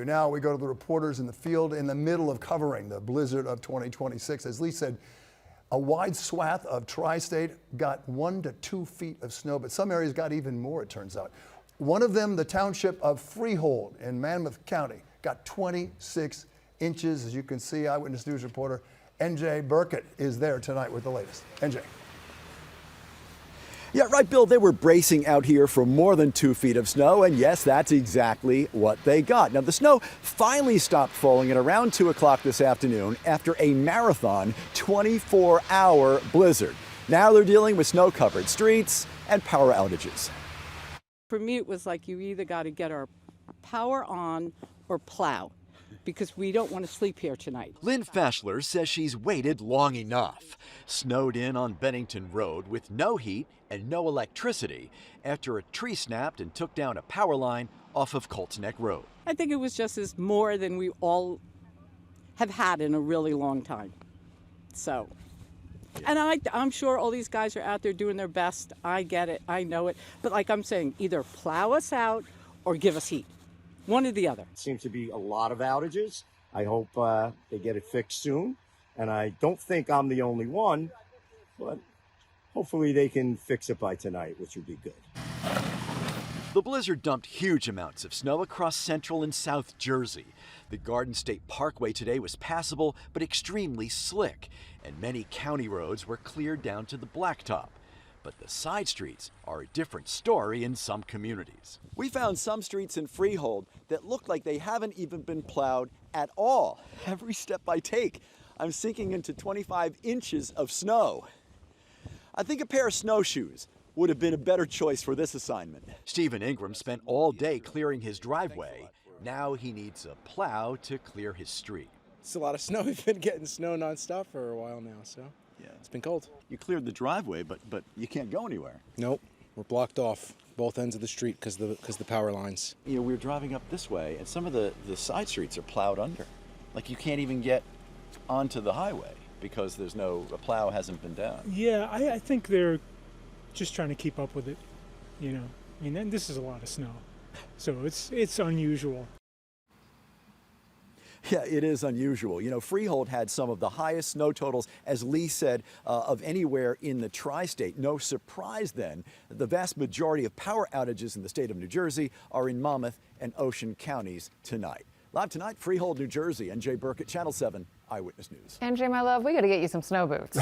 Now we go to the reporters in the field in the middle of covering the blizzard of 2026. As Lee said, a wide swath of tri-state got 1 to 2 feet of snow, but some areas got even more, it turns out. One of them, the township of Freehold in Monmouth County, got 26 inches. As you can see, Eyewitness News reporter NJ Burkett is there tonight with the latest. NJ. Yeah, right, Bill. They were bracing out here for more than 2 feet of snow, and yes, that's exactly what they got. Now, the snow finally stopped falling at around 2 o'clock this afternoon after a marathon 24-hour blizzard. Now they're dealing with snow-covered streets and power outages. For me, it was like you either got to get our power on or plow, because we don't want to sleep here tonight. Lynn Fashler says she's waited long enough. Snowed in on Bennington Road with no heat and no electricity after a tree snapped and took down a power line off of Colts Neck Road. I think it was just as more than we all have had in a really long time. So, and I'm sure all these guys are out there doing their best. I get it, I know it. But like I'm saying, either plow us out or give us heat. One or the other. Seems to be a lot of outages. I hope they get it fixed soon. And I don't think I'm the only one, but hopefully they can fix it by tonight, which would be good. The blizzard dumped huge amounts of snow across central and south Jersey. The Garden State Parkway today was passable, but extremely slick, and many county roads were cleared down to the blacktop. But the side streets are a different story in some communities. We found some streets in Freehold that look like they haven't even been plowed at all. Every step I take, I'm sinking into 25 inches of snow. I think a pair of snowshoes would have been a better choice for this assignment. Stephen Ingram spent all day clearing his driveway. Now he needs a plow to clear his street. It's a lot of snow. We've been getting snow nonstop for a while now, so. Yeah, it's been cold. You cleared the driveway, but you can't go anywhere. Nope, we're blocked off both ends of the street because the power lines. You know, we're driving up this way, and some of the side streets are plowed under. Like you can't even get onto the highway because a plow hasn't been down. Yeah, I think they're just trying to keep up with it. You know, I mean, and this is a lot of snow, so it's unusual. Yeah, it is unusual. You know, Freehold had some of the highest snow totals, as Lee said, of anywhere in the tri-state. No surprise then, the vast majority of power outages in the state of New Jersey are in Monmouth and Ocean counties tonight. Live tonight, Freehold, New Jersey. NJ Burkett, Channel 7, Eyewitness News. NJ, my love, we got to get you some snow boots.